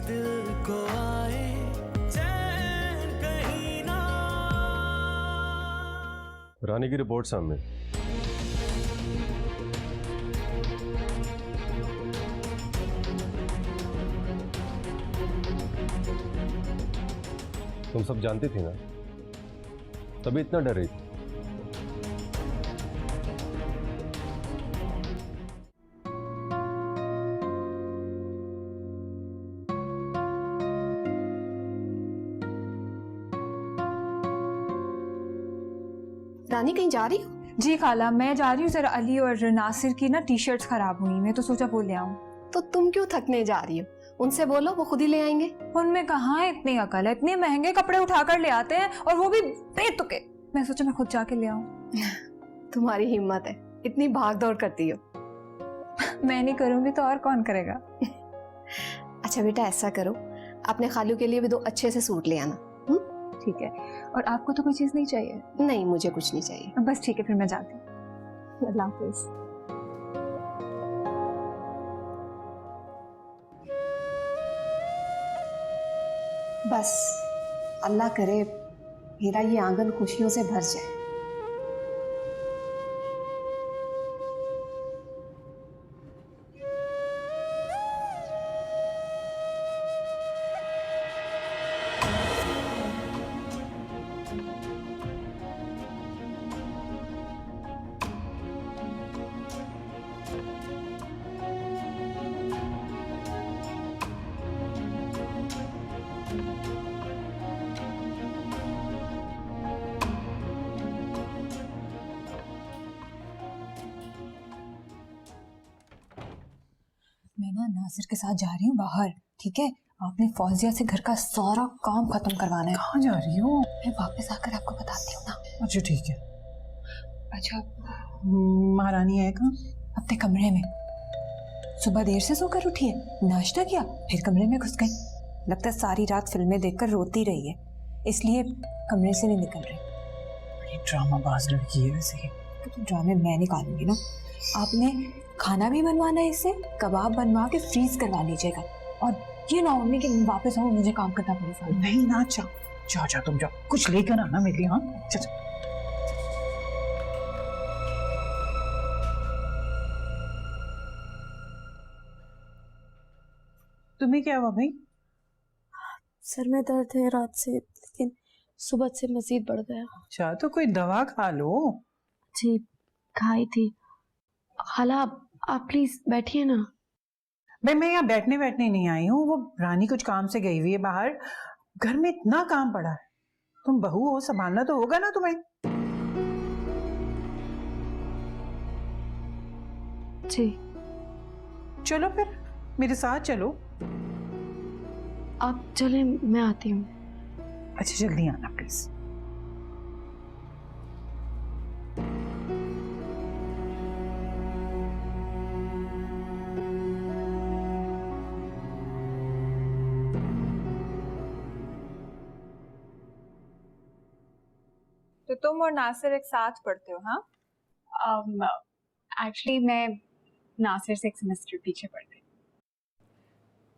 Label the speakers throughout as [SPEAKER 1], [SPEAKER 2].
[SPEAKER 1] दिल को आए चैन कहीं ना।
[SPEAKER 2] रानी की रिपोर्ट सामने। तुम सब जानती थी ना, तभी इतना डर रही थी।
[SPEAKER 3] रानी कहीं जा रही हो?
[SPEAKER 4] जी खाला, मैं जा रही हूँ। जरा अली और नासिर की ना टी शर्ट्स खराब हुई, मैं तो सोचा वो ले आऊं।
[SPEAKER 3] तो तुम क्यों थकने जा रही हो? उनसे बोलो, वो खुद ही ले आएंगे।
[SPEAKER 4] उनमें कहाँ है इतनी अकल है, इतने महंगे कपड़े उठाकर ले आते हैं और वो भी बेतुके। मैं सोचा मैं खुद जाके ले आऊं।
[SPEAKER 3] तुम्हारी हिम्मत है, इतनी भाग दौड़ करती हो।
[SPEAKER 4] मैं नहीं करूंगी तो और कौन करेगा।
[SPEAKER 3] अच्छा बेटा, ऐसा करो, अपने खालू के लिए भी 2 अच्छे से सूट ले आना।
[SPEAKER 4] ठीक है। और आपको तो कोई चीज नहीं चाहिए?
[SPEAKER 3] नहीं, मुझे कुछ नहीं चाहिए।
[SPEAKER 4] बस ठीक है, फिर मैं जाती हूँ। अल्लाह हाफिज।
[SPEAKER 3] बस अल्लाह करे मेरा ये आंगन खुशियों से भर जाए।
[SPEAKER 4] मैं ना नासिर के साथ जा रही हूँ बाहर, ठीक है? आपने फौजिया से घर का सारा काम खत्म करवाना है।
[SPEAKER 5] कहाँ जा रही हो?
[SPEAKER 4] मैं वापस आकर आपको बताती हूँ ना।
[SPEAKER 5] अच्छा ठीक है।
[SPEAKER 4] अच्छा,
[SPEAKER 5] महारानी है कहाँ?
[SPEAKER 4] अपने कमरे में। सुबह देर से सोकर उठी है, नाश्ता किया, फिर कमरे में घुस गई। लगता है सारी रात फिल्में देखकर रोती रही है, इसलिए कमरे से नहीं निकल रही।
[SPEAKER 5] बड़ी ड्रामाबाज लड़की है वैसे ही।
[SPEAKER 4] तो ड्रामे मैं निकालूंगी ना। आपने खाना भी बनवाना है, इससे कबाब बनवा के फ्रीज करवा लीजिएगा। और ये ना होने कि वापस आऊँ मुझे काम करना पड़ेगा।
[SPEAKER 5] नहीं ना, जाओ जाओ जाओ, तुम जाओ, कुछ लेकर आना मेरे लिए। हाँ चल। तुम्हें क्या हुआ भाई?
[SPEAKER 6] सर में दर्द है रात से, लेकिन सुबह से मजीद बढ़ गया।
[SPEAKER 5] अच्छा, तो कोई दवा खा लो।
[SPEAKER 6] जी खाई थी। खाला आप प्लीज बैठिए ना।
[SPEAKER 5] भाई मैं यहाँ बैठने नहीं आई हूँ, वो रानी कुछ काम से गई हुई है बाहर। घर में इतना काम पड़ा है, तुम बहू हो, संभालना तो होगा ना तुम्हें।
[SPEAKER 6] जी
[SPEAKER 5] चलो फिर मेरे साथ चलो।
[SPEAKER 6] आप चलें, मैं आती हूँ।
[SPEAKER 5] अच्छा जल्दी आना प्लीज।
[SPEAKER 4] तो तुम और नासिर एक साथ पढ़ते हो? हाँ,
[SPEAKER 7] एक्चुअली मैं नासिर से एक सेमेस्टर पीछे पढ़ती हूँ।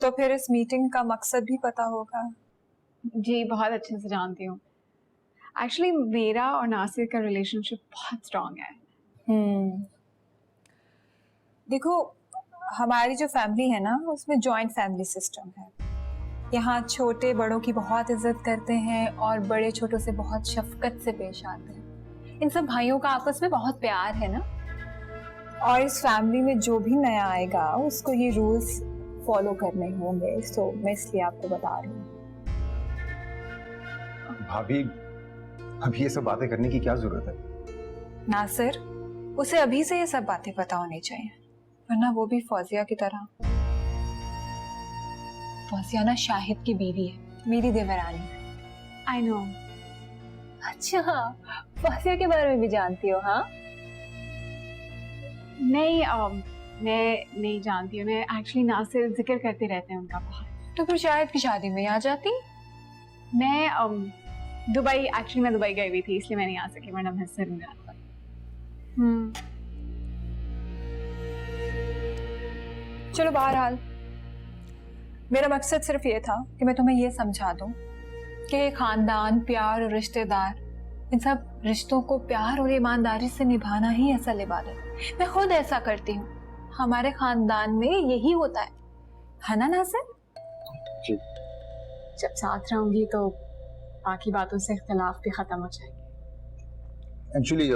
[SPEAKER 4] तो फिर इस मीटिंग का मकसद भी पता होगा?
[SPEAKER 7] जी बहुत अच्छे से जानती हूँ। एक्चुअली मेरा और नासिर का रिलेशनशिप बहुत स्ट्रांग है।
[SPEAKER 4] देखो, हमारी जो फैमिली है ना, उसमें जॉइंट फैमिली सिस्टम है। यहाँ छोटे बड़ों की बहुत इज्जत करते हैं और बड़े छोटों से बहुत शफकत से पेश आते हैं। इन सब भाइयों का आपस में बहुत प्यार है ना। और इस फैमिली में जो भी नया आएगा उसको ये रूल्स फॉलो करने होंगे, तो मैं इसलिए आपको बता रही हूँ।
[SPEAKER 8] भाभी, अभी ये सब बातें करने की क्या जरूरत है?
[SPEAKER 4] नासिर, उसे अभी से ये सब बातें पता होनी चाहिए, वरना वो भी फौजिया की तरह। फौजिया ना शाहिद की बीवी है, मेरी देवरानी।
[SPEAKER 7] I know.
[SPEAKER 4] अच्छा, फौजिया के बारे में भी जानती हो? हाँ
[SPEAKER 7] नहीं, मैं नहीं जानती हूँ। मैं एक्चुअली नासिर जिक्र करते रहते हैं उनका बहुत।
[SPEAKER 4] तो फिर शाहिद की शादी में आ जाती।
[SPEAKER 7] मैं दुबई, एक्चुअली मैं दुबई गई हुई थी, इसलिए मैं नहीं आ सकी, वरना मैं जरूर में आता।
[SPEAKER 4] चलो बहरहाल, मेरा मकसद सिर्फ ये था कि मैं तुम्हें ये समझा दूं कि खानदान, प्यार और रिश्तेदार, इन सब रिश्तों को प्यार और ईमानदारी से निभाना ही असल इबादत है। मैं खुद ऐसा करती हूँ, हमारे खानदान में यही होता है ना नासिर?
[SPEAKER 8] जी।
[SPEAKER 7] जब साथ रहूंगी तो बाकी बातों से इख्तिलाफ भी खत्म हो जाएंगे।
[SPEAKER 8] एक्चुअली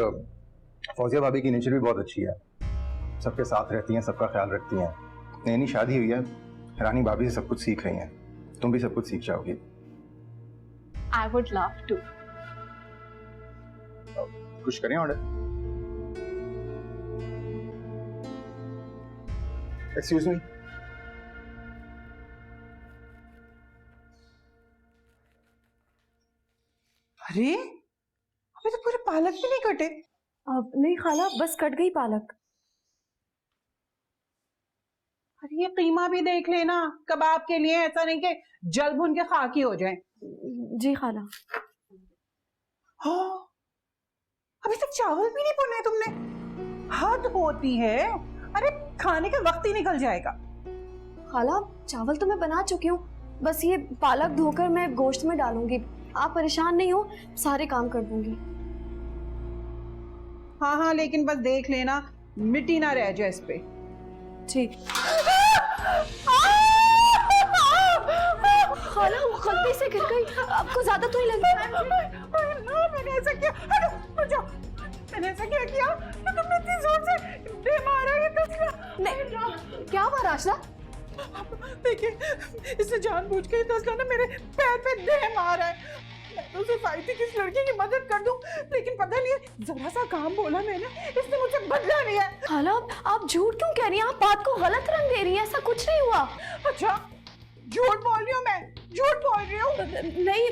[SPEAKER 8] फौजिया भाभी की नेचर भी बहुत अच्छी है, सबके साथ रहती हैं, सबका ख्याल रखती हैं। नई नई शादी हुई है, रानी भाभी से सब कुछ सीख रही हैं, तुम भी सब कुछ सीख जाओगी।
[SPEAKER 7] I would love to.
[SPEAKER 8] कुछ करें ऑर्डर? Excuse me.
[SPEAKER 5] अरे अभी तो पूरे पालक भी नहीं कटे।
[SPEAKER 6] अब नहीं खाला, बस कट गई पालक।
[SPEAKER 5] अरे ये कीमा भी देख लेना कबाब के लिए, ऐसा नहीं कि जल भुन के खाकी हो जाए।
[SPEAKER 6] जी खाला।
[SPEAKER 5] हाँ, अभी तक चावल भी नहीं भुने तुमने, हद होती है। अरे खाने का वक्त ही निकल जाएगा।
[SPEAKER 6] खाला चावल तो मैं बना चुकी हूँ, बस ये पालक धोकर मैं गोश्त में डालूंगी। आप परेशान नहीं हो, सारे काम कर दूंगी।
[SPEAKER 5] हाँ हाँ, लेकिन बस देख लेना मिट्टी ना रह जाए इस पे।
[SPEAKER 6] ठीक। खाला वो गलती से गिर गई, आपको ज्यादा तो नहीं लगी?
[SPEAKER 5] मैंने ऐसा किया, हटो, जाओ। मैंने ऐसा क्या किया? तुमने इतनी जोर से दे मारा ये तस्ला।
[SPEAKER 6] नहीं, क्या हुआ राशदा?
[SPEAKER 5] देखिए, इसने जानबूझ के तस्ला ना मेरे पैर पे दे मारा है। मैं तो सिर्फ आई थी कि इस लड़की की मदद कर दूं, लेकिन पता नहीं जरा सा काम बोला मैंने, इसने मुझसे बदला लिया।
[SPEAKER 6] खाला आप झूठ क्यों कह रही हैं? आप बात को गलत रंग दे रही हैं, ऐसा कुछ नहीं हुआ।
[SPEAKER 5] अच्छा, झूठ बोल रही हूँ मैं, झूठ बोल रही हूँ।
[SPEAKER 6] नहीं,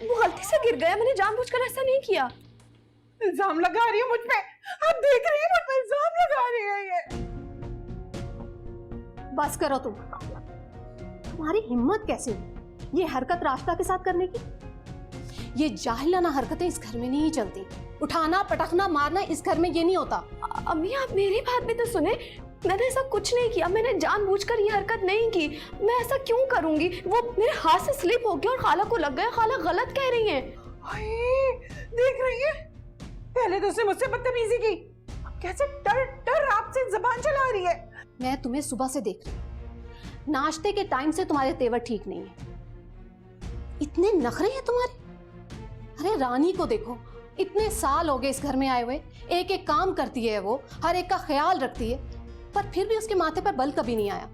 [SPEAKER 6] वो गलती से गिर गया, मैंने जानबूझकर ऐसा नहीं किया।
[SPEAKER 5] इल्जाम लगा रही है मुझ पे, आप देख रही हैं मुझ पे इल्जाम लगा रही है ये।
[SPEAKER 3] बस करो तुम, तुम्हारी हिम्मत कैसे हुई ये हरकत रास्ता के साथ करने की? ये जाहिलाना हरकतें इस घर में नहीं चलती। उठाना, पटकना, मारना इस घर में ये नहीं होता।
[SPEAKER 6] अम्मी आप मेरी बात भी तो सुने, मैंने ऐसा कुछ नहीं किया, मैंने जानबूझकर ये हरकत नहीं की। मैं ऐसा क्यों करूंगी? वो मेरे हाथ से स्लिप हो गया और खाला को लग गया। खाला गलत कह रही हैं।
[SPEAKER 5] देख रही है, पहले तो उसने मुझसे बदतमीजी की, अब कैसे डर डर आपसे जबान चला रही है।
[SPEAKER 3] मैं तुम्हें सुबह से देख रही हूँ, नाश्ते के टाइम से तुम्हारे तेवर ठीक नहीं है। इतने नखरे हैं तुम्हारे। अरे रानी को देखो, इतने साल हो गए इस घर में आए हुए, एक एक काम करती है वो, हर एक का ख्याल रखती है, पर फिर भी उसके माथे पर बल कभी नहीं आया।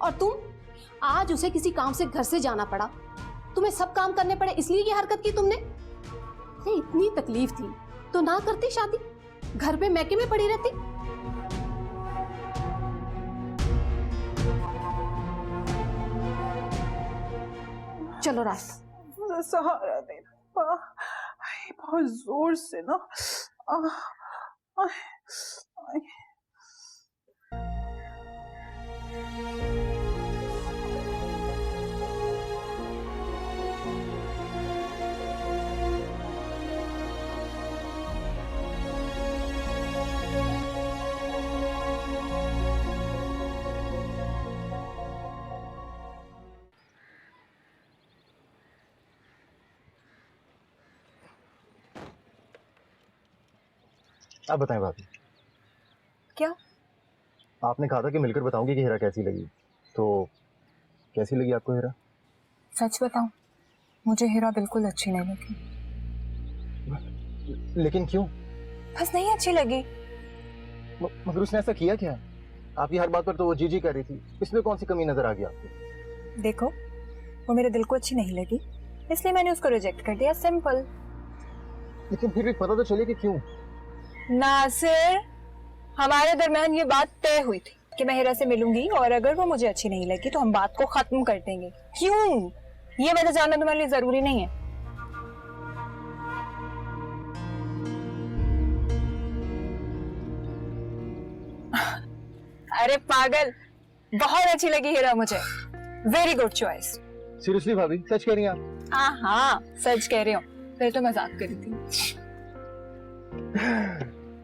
[SPEAKER 3] और तुम, आज उसे किसी काम से घर से जाना पड़ा, तुम्हें सब काम करने पड़े, इसलिए ये हरकत की तुमने। अरे इतनी तकलीफ थी तो ना करती शादी, घर पे मैके में पड़ी रहती। चलो रास्ता
[SPEAKER 5] सहारा देना, बहुत जोर से ना।
[SPEAKER 9] आप बताएं भाभी।
[SPEAKER 4] क्या?
[SPEAKER 9] आपने कहा था कि मिलकर बताऊंगी कि हीरा कैसी लगी, तो कैसी लगी आपको हीरा?
[SPEAKER 4] सच बताऊं, मुझे हीरा बिल्कुल अच्छी नहीं लगी।
[SPEAKER 9] लेकिन क्यों?
[SPEAKER 4] बस नहीं अच्छी लगी।
[SPEAKER 9] मगर उसने ऐसा किया क्या? आपकी हर बात पर तो वो जी कर रही थी, इसमें कौन सी कमी नजर आ गई आपको?
[SPEAKER 4] देखो, वो मेरे दिल को अच्छी नहीं लगी, इसलिए मैंने उसको रिजेक्ट कर दिया, सिंपल।
[SPEAKER 9] लेकिन फिर भी पता तो चले कि क्यों।
[SPEAKER 4] नासिर, हमारे दरमियान ये बात तय हुई थी कि मैं हीरा से मिलूंगी, और अगर वो मुझे अच्छी नहीं लगी तो हम बात को खत्म कर देंगे। क्यों? ये मैंने जानना तुम्हारे लिए जरूरी नहीं है। अरे पागल, बहुत अच्छी लगी हीरा मुझे। Very good choice.
[SPEAKER 9] सीरियसली भाभी, सच कह रही हैं आप?
[SPEAKER 4] हाँ, सच कह रही हूँ, फिर तो मजाक कर रही थी।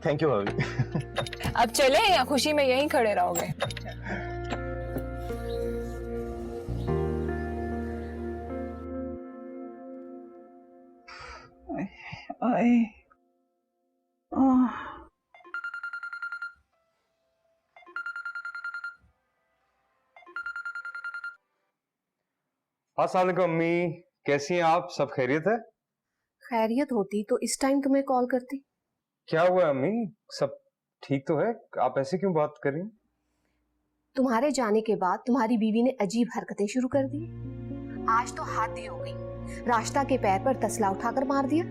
[SPEAKER 9] थैंक यू भाभी।
[SPEAKER 4] अब चले या खुशी में यहीं खड़े रहोगे?
[SPEAKER 5] हाय।
[SPEAKER 2] अस्सलाम वालेकुम अम्मी, कैसी हैं आप? सब खैरियत है?
[SPEAKER 3] खैरियत होती तो इस टाइम तुम्हें कॉल करती।
[SPEAKER 2] क्या हुआ है अम्मी? सब ठीक तो है? आप ऐसे क्यों बात कर रही हैं?
[SPEAKER 3] तुम्हारे जाने के बाद तुम्हारी बीवी ने अजीब हरकतें शुरू कर दी। आज तो हद ही हो गई, रास्ता के पैर पर तसला उठाकर मार दिया।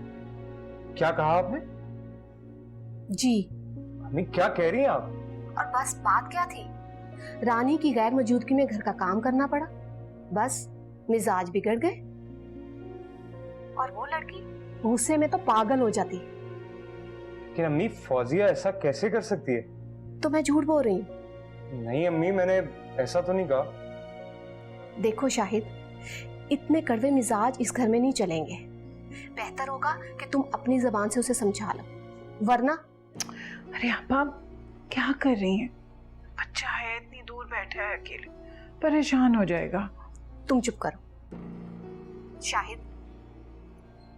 [SPEAKER 2] क्या कहा आपने?
[SPEAKER 3] जी।
[SPEAKER 2] अम्मी क्या कह रही हैं आप?
[SPEAKER 3] और बस बात क्या थी, रानी की गैर मौजूदगी में घर का काम करना पड़ा, बस मिजाज बिगड़ गए। और वो लड़की गुस्से में तो पागल हो जाती।
[SPEAKER 2] लेकिन अम्मी फौजिया ऐसा कैसे कर सकती है?
[SPEAKER 3] तो मैं झूठ बोल रही हूँ?
[SPEAKER 2] नहीं अम्मी, मैंने ऐसा तो नहीं कहा।
[SPEAKER 3] देखो शाहिद, इतने कड़वे मिजाज इस घर में नहीं चलेंगे। बेहतर होगा कि तुम अपनी जबान से उसे समझा लो, वरना।
[SPEAKER 5] अरे आप क्या कर रही हैं? बच्चा है, इतनी दूर बैठा है अकेले, परेशान हो जाएगा।
[SPEAKER 3] तुम चुप करो। शाहिद,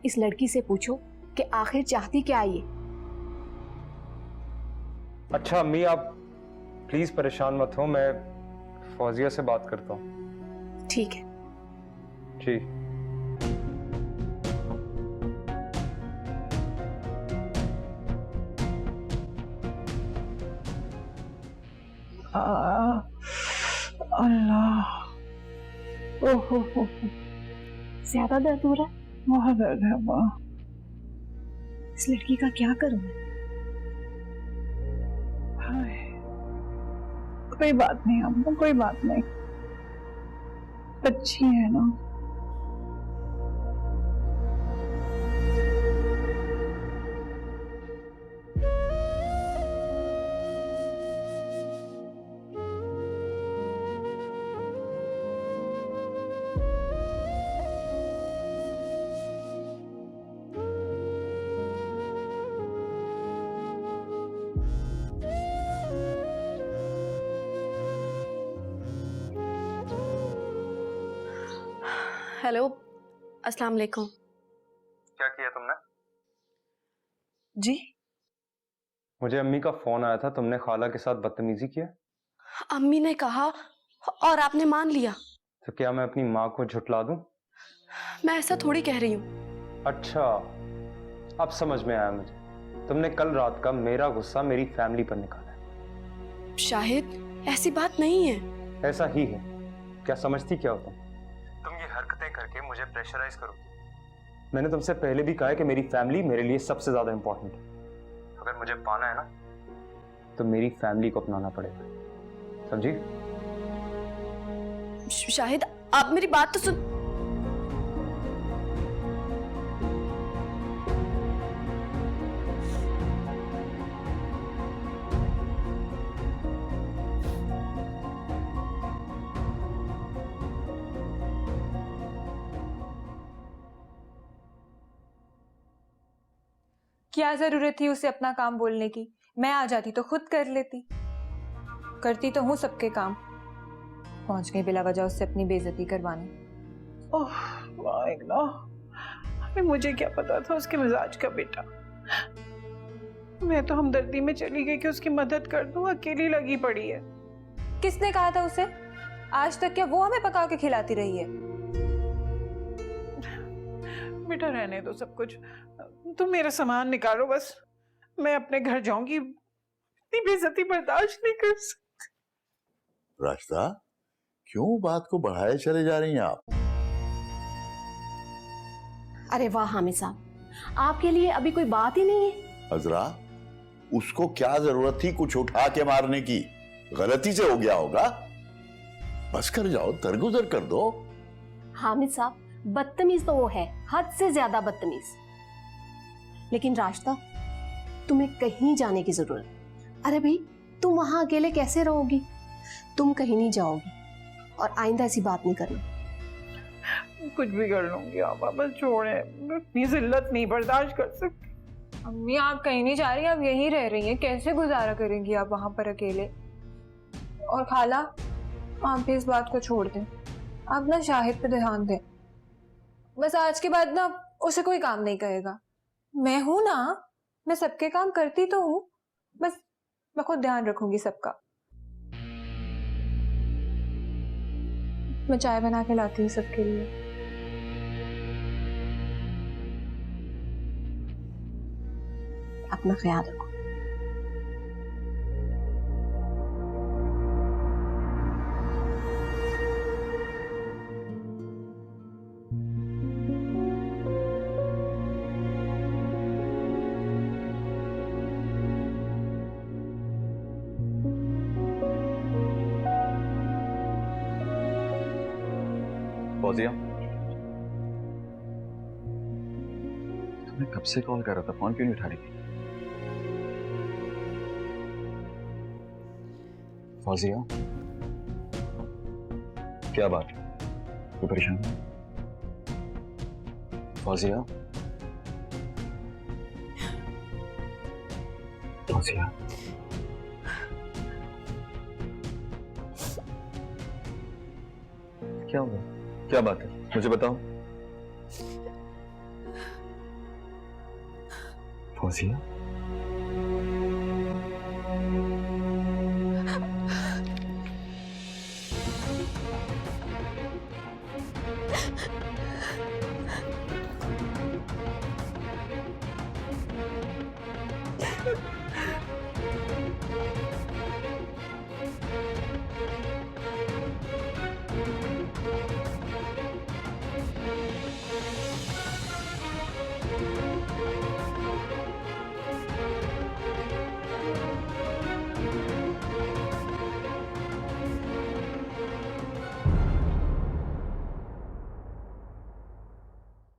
[SPEAKER 3] इस लड़की से पूछो कि आखिर चाहती क्या है ये।
[SPEAKER 2] अच्छा अम्मी, आप प्लीज परेशान मत हो, मैं फौजिया से बात करता हूँ।
[SPEAKER 3] ठीक है।
[SPEAKER 2] जी।
[SPEAKER 5] अल्लाह, ओहो हो,
[SPEAKER 3] ज्यादा दर्द हो रहा है?
[SPEAKER 5] बहुत दर्द है माँ।
[SPEAKER 3] इस लड़की का क्या करूं मैं?
[SPEAKER 5] हाय, कोई बात नहीं अम्मा, कोई बात नहीं, अच्छी है ना।
[SPEAKER 6] हेलो, अस्सलाम वालेकुम।
[SPEAKER 2] क्या किया तुमने?
[SPEAKER 5] जी?
[SPEAKER 2] मुझे अम्मी का फोन आया था, तुमने खाला के साथ बदतमीजी किया।
[SPEAKER 6] अम्मी ने कहा और आपने मान लिया।
[SPEAKER 2] तो क्या मैं अपनी माँ को झुठला दूं?
[SPEAKER 6] मैं ऐसा थोड़ी कह रही हूँ।
[SPEAKER 2] अच्छा, अब समझ में आया मुझे। तुमने कल रात का मेरा गुस्सा मेरी फैमिली पर निकाला है।
[SPEAKER 6] शाहिद, ऐसी बात नहीं है।
[SPEAKER 2] ऐसा ही है। क्या समझती क्या होता? तुम ये हरकतें करके मुझे प्रेशराइज करोगी। मैंने तुमसे पहले भी कहा है कि मेरी फैमिली मेरे लिए सबसे ज्यादा इंपॉर्टेंट है। अगर मुझे पाना है ना, तो मेरी फैमिली को अपनाना पड़ेगा, समझी?
[SPEAKER 6] शाहिद, आप मेरी बात तो सुन।
[SPEAKER 4] क्या जरूरत थी उसे अपना काम बोलने की? मैं आ जाती तो खुद कर लेती। करती तो हूँ सबके काम। पहुंच गई बिला वजह उससे अपनी बेइज्जती करवाने।
[SPEAKER 5] ओह वाह, अरे मुझे क्या पता था उसके मिजाज का बेटा। मैं तो हमदर्दी में चली गई कि उसकी मदद कर दूं, अकेली लगी पड़ी है।
[SPEAKER 4] किसने कहा था उसे? आज तक क्या वो हमें पका के खिलाती रही है?
[SPEAKER 5] बेटा रहने दो सब कुछ, तुम मेरा सामान निकालो बस, मैं अपने घर जाऊंगी। इतनी बेइज्जती बर्दाश्त नहीं कर सकती।
[SPEAKER 10] रास्ता, क्यों बात को बढ़ाए चले जा रही हैं आप?
[SPEAKER 3] अरे वाह हामिद साहब, आपके लिए अभी कोई बात ही नहीं है।
[SPEAKER 10] अजरा, उसको क्या जरूरत थी कुछ उठा के मारने की? गलती से हो गया होगा, बस कर जाओ, दरगुजर कर दो।
[SPEAKER 3] हामिद साहब, बदतमीज तो वो है, हद से ज्यादा बदतमीज। लेकिन रास्ता, तुम्हें कहीं जाने की जरूरत। अरे भाई, तुम वहां अकेले कैसे रहोगी? तुम कहीं नहीं जाओगी, और आइंदा ऐसी बात नहीं करना।
[SPEAKER 5] कुछ भी कर लूंगी आप, बस छोड़े, इतनी जिल्लत नहीं बर्दाश्त कर सकती।
[SPEAKER 4] अम्मी, आप कहीं नहीं जा रही, आप यहीं रह रही हैं। कैसे गुजारा करेंगी आप वहां पर अकेले? और खाला, आप भी इस बात को छोड़ दें, आप ना शाहिद पे ध्यान दें। बस आज के बाद ना उसे कोई काम नहीं करेगा। मैं हूं ना, मैं सबके काम करती तो हूँ, बस मैं खुद ध्यान रखूंगी सबका। मैं चाय बना के लाती हूँ सबके लिए।
[SPEAKER 3] अपना ख्याल रखो।
[SPEAKER 11] फौजिया, तुम्हें कब से कॉल कर रहा था, फोन क्यों नहीं उठा रही? फौजिया, क्या बात है? कोई परेशान है? फौजिया, फौजिया, क्या हुआ? क्या बात है, मुझे बताओ। फौजिया,